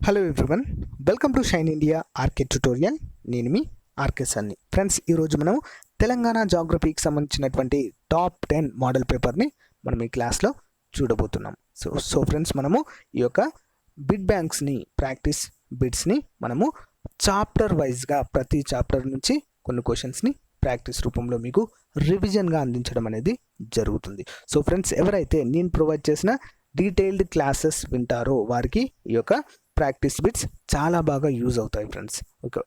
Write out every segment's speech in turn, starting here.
Hello everyone, welcome to shine India RK tutorial. నేను మీ RK సన్ని. Friends, ఈరోజు మనం తెలంగాణ జాగ్రఫీకి సంబంధించినటువంటి టాప్ 10 మోడల్ పేపర్ని మనం ఈ క్లాస్లో చూడబోతున్నాం. సో ఫ్రెండ్స్, మనము ఈ యొక్క బిట్ బ్యాంక్స్ని ప్రాక్టీస్ బిట్స్ని మనము చాప్టర్ వైజ్గా ప్రతి చాప్టర్ నుంచి కొన్ని క్వశ్చన్స్ని ప్రాక్టీస్ రూపంలో మీకు రివిజన్గా అందించడం అనేది జరుగుతుంది. సో ఫ్రెండ్స్, ఎవరైతే నేను ప్రొవైడ్ చేసిన డీటెయిల్డ్ క్లాసెస్ వింటారో వారికి ఈ యొక్క ప్రాక్టీస్ బిట్స్ చాలా బాగా యూజ్ అవుతాయి ఫ్రెండ్స్.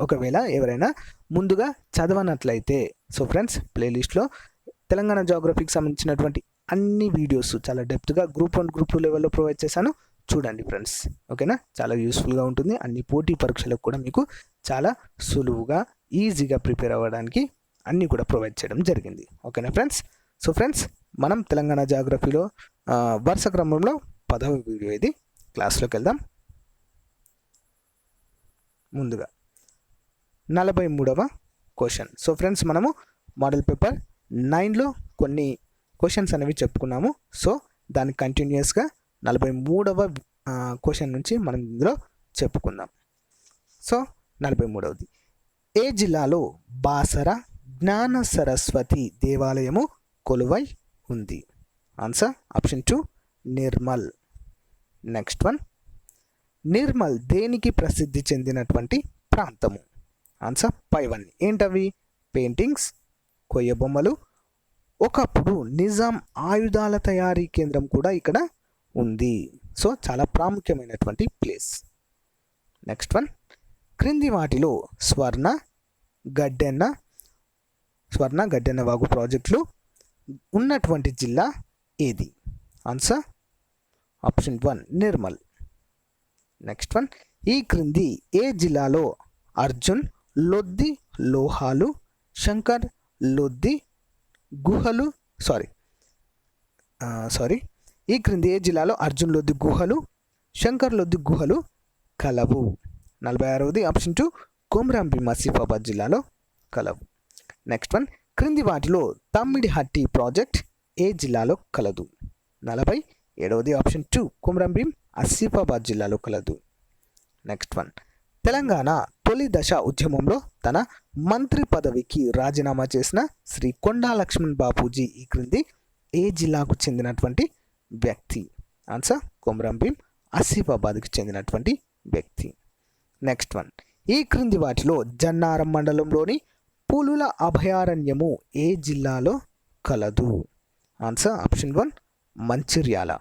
ఒకవేళ ఎవరైనా ముందుగా చదవనట్లయితే సో ఫ్రెండ్స్, ప్లేలిస్ట్లో తెలంగాణ జాగ్రఫీకి సంబంధించినటువంటి అన్ని వీడియోస్ చాలా డెప్త్గా గ్రూప్ 1 గ్రూప్ 2 లెవెల్లో ప్రొవైడ్ చేశాను, చూడండి ఫ్రెండ్స్. ఓకేనా, చాలా యూస్ఫుల్గా ఉంటుంది. అన్ని పోటీ పరీక్షలకు కూడా మీకు చాలా సులువుగా ఈజీగా ప్రిపేర్ అవ్వడానికి అన్నీ కూడా ప్రొవైడ్ చేయడం జరిగింది. ఓకేనా ఫ్రెండ్స్. సో ఫ్రెండ్స్, మనం తెలంగాణ జాగ్రఫీలో వరుస క్రమంలో 10వ వీడియో ఇది. క్లాస్లోకి వెళ్దాం. ముందుగా 43వ క్వశ్చన్. సో ఫ్రెండ్స్, మనము మోడల్ పేపర్ 9లో కొన్ని క్వశ్చన్స్ అనేవి చెప్పుకున్నాము. సో దానికి కంటిన్యూస్గా 43వ క్వశ్చన్ నుంచి మనం ఇందులో చెప్పుకుందాం. సో 43వది, ఏ జిల్లాలో బాసర జ్ఞాన సరస్వతి దేవాలయము కొలువై ఉంది? Answer option 2 Nirmal. Next one, Nirmal దేనికి ప్రసిద్ధి చెందినటువంటి ప్రాంతము? ఆన్సర్ పైవన్నీ. ఏంటవి? పెయింటింగ్స్, కొయ్య బొమ్మలు. ఒకప్పుడు నిజాం ఆయుధాల తయారీ కేంద్రం కూడా ఇక్కడ ఉంది. సో చాలా ప్రాముఖ్యమైనటువంటి ప్లేస్. నెక్స్ట్ వన్, క్రింది వాటిలో స్వర్ణ గడ్డెన్న వాగు ప్రాజెక్టులు ఉన్నటువంటి జిల్లా ఏది? Answer option 1 Nirmal. Next one, ఈ క్రింది ఏ జిల్లాలో అర్జున్ లొద్ది లోహాలు, శంకర్ లొద్ది గుహలు ఈ క్రింది ఏ జిల్లాలో అర్జున్ లొద్ది గుహలు, శంకర్ లొద్ది గుహలు కలవు? 46వది ఆప్షన్ 2 కొమ్రం భీం ఆసిఫాబాద్ జిల్లాలో కలవు. నెక్స్ట్ వన్, క్రింది వాటిలో తమ్మిడిహట్టి ప్రాజెక్ట్ ఏ జిల్లాలో కలదు? 47వది ఆప్షన్ 2 కొమ్రం భీం ఆసిఫాబాద్ జిల్లాలో కలదు. నెక్స్ట్ వన్, తెలంగాణ తొలి దశ ఉద్యమంలో తన మంత్రి పదవికి రాజీనామా చేసిన శ్రీ కొండా లక్ష్మణ్ బాపూజీ ఈ క్రింది ఏ జిల్లాకు చెందినటువంటి వ్యక్తి? ఆన్సర్ కొమ్రం భీం ఆసిఫాబాద్కి చెందినటువంటి వ్యక్తి. నెక్స్ట్ వన్, ఈ క్రింది వాటిలో జన్నారం మండలంలోని పులుల అభయారణ్యము ఏ జిల్లాలో కలదు? Answer option 1 Mancherial.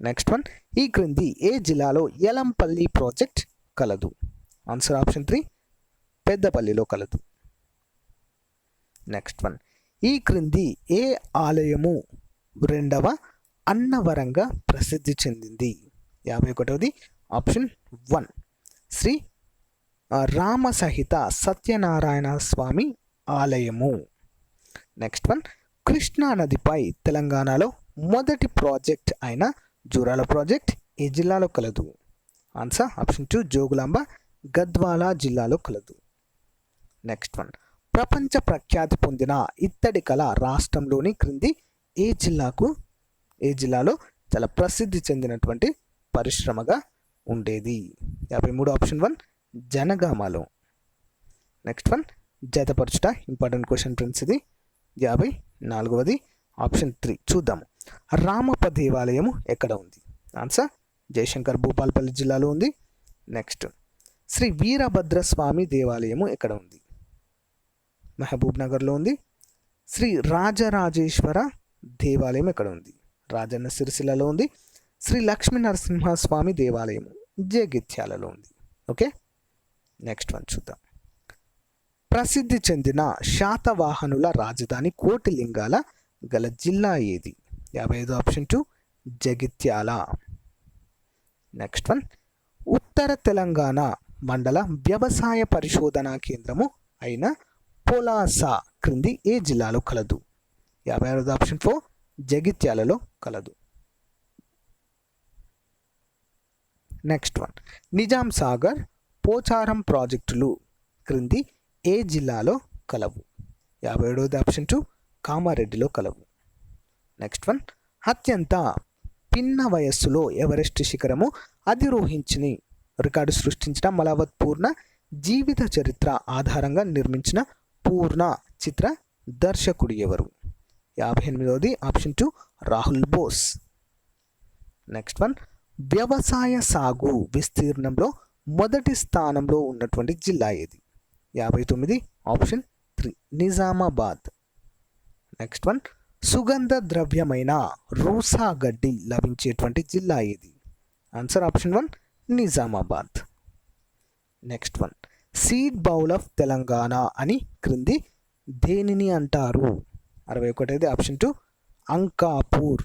Next one, ఈ క్రింది ఏ జిల్లాలో యలంపల్లి ప్రాజెక్ట్ కలదు? ఆన్సర్ ఆప్షన్ 3 పెద్దపల్లిలో కలదు. నెక్స్ట్ వన్, ఈ క్రింది ఏ ఆలయము 2వ అన్నవరంగా ప్రసిద్ధి చెందింది? 51వది ఆప్షన్ 1 శ్రీ రామసహిత సత్యనారాయణ స్వామి ఆలయము. నెక్స్ట్ వన్, కృష్ణా నదిపై తెలంగాణలో మొదటి ప్రాజెక్ట్ అయిన జూరాల ప్రాజెక్ట్ ఏ జిల్లాలో కలదు? ఆన్సర్ ఆప్షన్ 2 జోగులాంబ గద్వాల జిల్లాలో కలదు. నెక్స్ట్ వన్, ప్రపంచ ప్రఖ్యాతి పొందిన ఇత్తడి కళ రాష్ట్రంలోని క్రింది ఏ జిల్లాలో చాలా ప్రసిద్ధి చెందినటువంటి పరిశ్రమగా ఉండేది? 53 ఆప్షన్ 1 జనగామలో. నెక్స్ట్ వన్, జతపరచుట ఇంపార్టెంట్ క్వశ్చన్ ఫ్రెండ్స్ ఇది. 54వది ఆప్షన్ 3 చూద్దాము. రామప్ప దేవాలయము ఎక్కడ ఉంది? ఆన్సర్ జయశంకర్ భూపాల్పల్లి జిల్లాలో ఉంది. నెక్స్ట్, శ్రీ వీరభద్రస్వామి దేవాలయము ఎక్కడ ఉంది? మహబూబ్ నగర్లో ఉంది. శ్రీ రాజరాజేశ్వర దేవాలయం ఎక్కడ ఉంది? రాజన్న సిరిసిల్లలో ఉంది. శ్రీ లక్ష్మీ నరసింహస్వామి దేవాలయము జగిత్యాలలో ఉంది. ఓకే, నెక్స్ట్ వన్ చూద్దాం. ప్రసిద్ధి చెందిన శాతవాహనుల రాజధాని కోటిలింగాల గల జిల్లా ఏది? 55 ఆప్షన్ 2 జగిత్యాల. నెక్స్ట్ వన్, ఉత్తర తెలంగాణ మండల వ్యవసాయ పరిశోధనా కేంద్రము అయిన పొలాస క్రింది ఏ జిల్లాలో కలదు? 56 ఆప్షన్ 4 జగిత్యాలలో కలదు. నెక్స్ట్ వన్, నిజాం సాగర్ పోచారం ప్రాజెక్టులు క్రింది ఏ జిల్లాలో కలవు? 57వది ఆప్షన్ 2 కామారెడ్డిలో కలవు. నెక్స్ట్ వన్, అత్యంత పిన్న వయస్సులో ఎవరెస్ట్ శిఖరము రికార్డు సృష్టించిన మలవత్ పూర్ణ జీవిత చరిత్ర ఆధారంగా నిర్మించిన పూర్ణ చిత్ర దర్శకుడు ఎవరు? 58వది option 2 Rahul Bose. Next one, వ్యవసాయ సాగు విస్తీర్ణంలో మొదటి స్థానంలో ఉన్నటువంటి జిల్లా ఏది? 59 ఆప్షన్ 3 నిజామాబాద్. నెక్స్ట్ వన్, సుగంధ ద్రవ్యమైన రూసా గడ్డి లభించేటువంటి జిల్లా ఏది? Answer option 1 Nizamabad. Next one, seed bowl of Telangana అని క్రింది దేనిని అంటారు? 61 ఆప్షన్ 2 అంకాపూర్.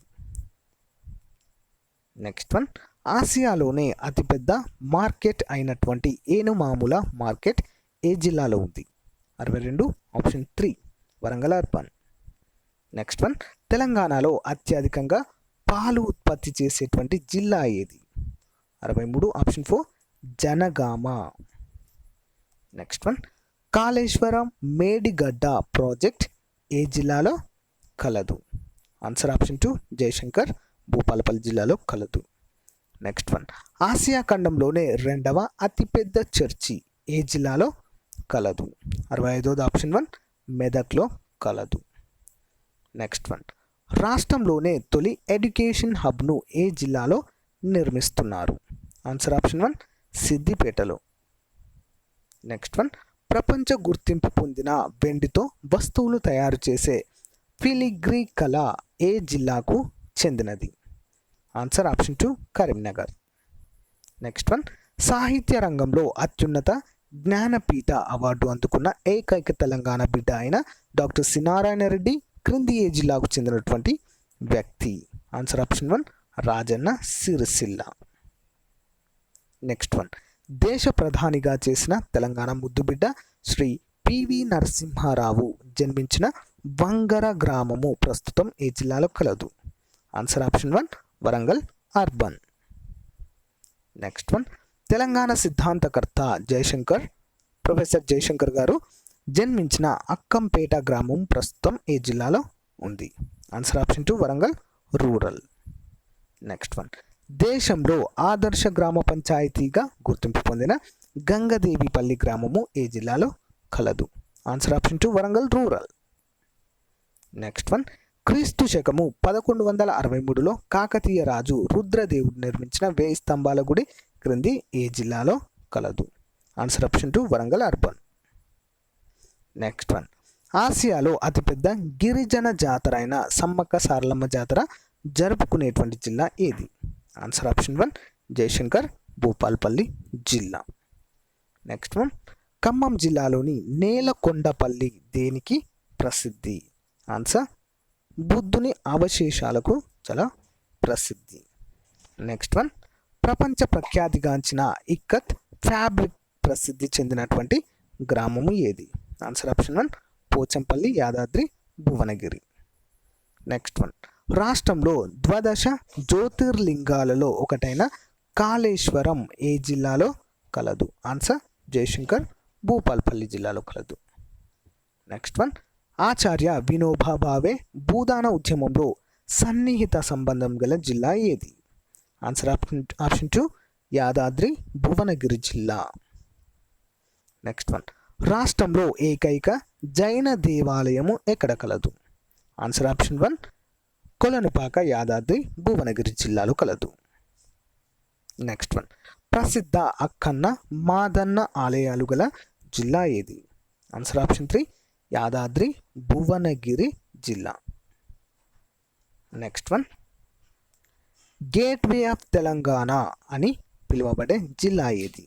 నెక్స్ట్ వన్, ఆసియాలోనే అతిపెద్ద మార్కెట్ అయినటువంటి ఏనుమాముల మార్కెట్ ఏ జిల్లాలో ఉంది? 62 option 3 Warangal urban. Next one, తెలంగాణలో అత్యధికంగా పాలు ఉత్పత్తి చేసేటువంటి జిల్లా ఏది? 63 option 4 Jangaon. Next one, Kaleshwaram Medigadda project ఏ జిల్లాలో కలదు? ఆన్సర్ ఆప్షన్ 2 జయశంకర్ భూపాలపల్లి జిల్లాలో కలదు. నెక్స్ట్ వన్, ఆసియా ఖండంలోనే రెండవ అతిపెద్ద చర్చి ఏ జిల్లాలో కలదు? 65 ఆప్షన్ 1 మెదక్లో కలదు. నెక్స్ట్ వన్, రాష్ట్రంలోనే తొలి ఎడ్యుకేషన్ హబ్ను ఏ జిల్లాలో నిర్మిస్తున్నారు? ఆన్సర్ ఆప్షన్ 1 సిద్దిపేటలో. నెక్స్ట్ వన్, ప్రపంచ గుర్తింపు పొందిన వెండితో వస్తువులు తయారు చేసే ఫిలిగ్రీ కళ ఏ జిల్లాకు చెందినది? Answer option 2 Karimnagar. Next one, సాహిత్య రంగంలో అత్యున్నత జ్ఞానపీఠ అవార్డు అందుకున్న ఏకైక తెలంగాణ బిడ్డ అయిన డాక్టర్ సి నారాయణ రెడ్డి క్రింది ఏ జిల్లాకు చెందినటువంటి వ్యక్తి? Answer option 1 Rajanna Sircilla. Next one, దేశ ప్రధానిగా చేసిన తెలంగాణ ముద్దుబిడ్డ శ్రీ పివి నరసింహారావు జన్మించిన వంగర గ్రామము ప్రస్తుతం ఏ జిల్లాలో కలదు? Answer option 1 Warangal urban. Next one, Telangana సిద్ధాంతకర్త ప్రొఫెసర్ జయశంకర్ గారు జన్మించిన అక్కంపేట గ్రామం ప్రస్తుతం ఏ జిల్లాలో ఉంది? Answer option 2 Warangal rural. Next one, దేశంలో ఆదర్శ గ్రామ పంచాయతీగా గుర్తింపు పొందిన గంగదేవిపల్లి గ్రామము ఏ జిల్లాలో కలదు? Answer option 2 Warangal rural. Next one, క్రీస్తు శకము 1163లో కాకతీయ రాజు రుద్రదేవుడు నిర్మించిన 1000 స్తంభాల గుడి క్రింది ఏ జిల్లాలో కలదు? Answer option 2 Warangal urban. Next one, ఆసియాలో అతిపెద్ద గిరిజన జాతర అయిన సమ్మక్క సారలమ్మ జాతర జరుపుకునేటువంటి జిల్లా ఏది? ఆన్సర్ ఆప్షన్ 1 జయశంకర్ భూపాల్పల్లి జిల్లా. నెక్స్ట్ వన్, ఖమ్మం జిల్లాలోని నేలకొండపల్లి దేనికి ప్రసిద్ధి? ఆన్సర్ బుద్ధుని అవశేషాలకు చాలా ప్రసిద్ధి. నెక్స్ట్ వన్, ప్రపంచ ప్రఖ్యాతిగాంచిన ఇక్కత్ ఫ్యాబ్రిక్ ప్రసిద్ధి చెందినటువంటి గ్రామము ఏది? Answer option 1 Pochampally Yadadri Bhuvanagiri. Next one, రాష్ట్రంలో ద్వాదశ జ్యోతిర్లింగాలలో ఒకటైన కాళేశ్వరం ఏ జిల్లాలో కలదు? ఆన్సర్ జయశంకర్ భూపాల్పల్లి జిల్లాలో కలదు. నెక్స్ట్ వన్, ఆచార్య వినోబా భావే భూదాన ఉద్యమంలో సన్నిహిత సంబంధం గల జిల్లా ఏది? ఆన్సర్ ఆప్షన్ 2 యాదాద్రి భువనగిరి జిల్లా. నెక్స్ట్ వన్, రాష్ట్రంలో ఏకైక జైన దేవాలయము ఎక్కడ కలదు? ఆన్సర్ ఆప్షన్ 1 కొలనుపాక యాదాద్రి భువనగిరి జిల్లాలో కలదు. నెక్స్ట్ వన్, ప్రసిద్ధ అక్కన్న మాదన్న ఆలయాలు గల జిల్లా ఏది? ఆన్సర్ ఆప్షన్ 3 యాదాద్రి భువనగిరి జిల్లా. Next one, gateway of Telangana అని పిలువబడే జిల్లా ఏది?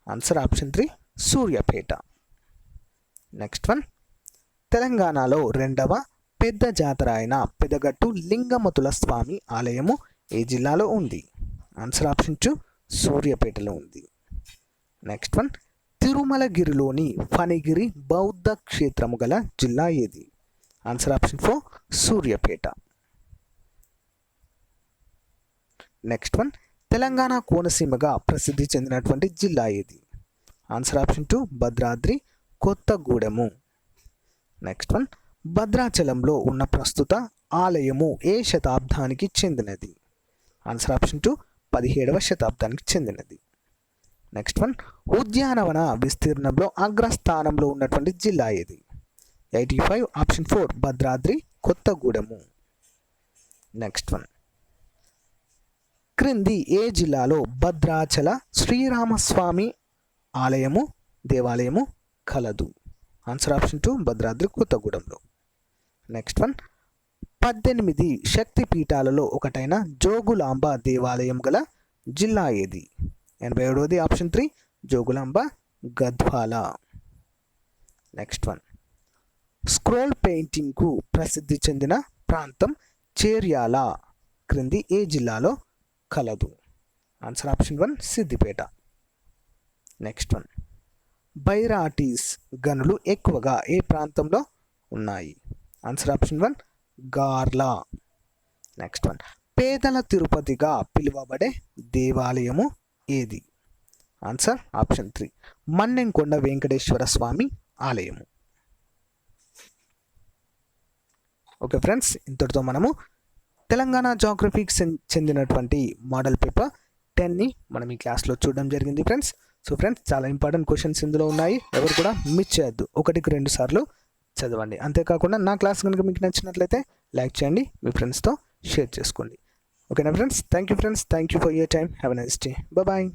Answer option 3 Suryapet. Next one, తెలంగాణలో రెండవ పెద్ద జాతర అయిన పెదగట్టు లింగమతుల స్వామి ఆలయము ఏ జిల్లాలో ఉంది? ఆన్సర్ ఆప్షన్ 2 సూర్యాపేటలో ఉంది. నెక్స్ట్ వన్, తిరుమలగిరిలోని ఫణిగిరి బౌద్ధ క్షేత్రము గల జిల్లా ఏది? Answer option 4 Suryapet. Next one, Telangana కోనసీమగా ప్రసిద్ధి చెందినటువంటి జిల్లా ఏది? Answer option 2 Bhadradri Kothagudem. Next one, భద్రాచలంలో ఉన్న ప్రస్తుత ఆలయము ఏ శతాబ్దానికి చెందినది? ఆన్సర్ ఆప్షన్ 2 17వ శతాబ్దానికి చెందినది. నెక్స్ట్ వన్, ఉద్యానవన విస్తీర్ణంలో అగ్రస్థానంలో ఉన్నటువంటి జిల్లా ఏది? 85 option 4 Bhadradri Kothagudem. Next one, క్రింది ఏ జిల్లాలో భద్రాచల శ్రీరామస్వామి దేవాలయము కలదు? ఆన్సర్ ఆప్షన్ 2 భద్రాద్రి కొత్తగూడెంలో. నెక్స్ట్ వన్, 18 శక్తి పీఠాలలో ఒకటైన జోగులాంబ దేవాలయం గల జిల్లా ఏది? 87ది option 3 Jogulamba Gadwal. Next one, scroll పెయింటింగ్కు ప్రసిద్ధి చెందిన ప్రాంతం చేర్యాల క్రింది ఏ జిల్లాలో కలదు? Answer option 1 Siddipet. Next one, barytes గనులు ఎక్కువగా ఏ ప్రాంతంలో ఉన్నాయి? Answer option 1 Garla. Next one, పేదల తిరుపతిగా పిలువబడే దేవాలయము ఏది? ఆన్సర్ ఆప్షన్ 3 మన్నెంకొండ వెంకటేశ్వర స్వామి ఆలయము. ఓకే ఫ్రెండ్స్, ఇంతటితో మనము తెలంగాణ జాగ్రఫీకి చెందినటువంటి మోడల్ పేపర్ 10ని మనం ఈ క్లాస్లో చూడడం జరిగింది ఫ్రెండ్స్. సో ఫ్రెండ్స్, చాలా ఇంపార్టెంట్ క్వశ్చన్స్ ఇందులో ఉన్నాయి, ఎవరు కూడా మిస్ చేయొద్దు, 1-2 సార్లు చదవండి. అంతేకాకుండా నా క్లాస్ కనుక మీకు నచ్చినట్లయితే లైక్ చేయండి, మీ ఫ్రెండ్స్తో షేర్ చేసుకోండి. ఓకేనా friends? Thank you friends, thank you for your time. Have a nice day. Bye.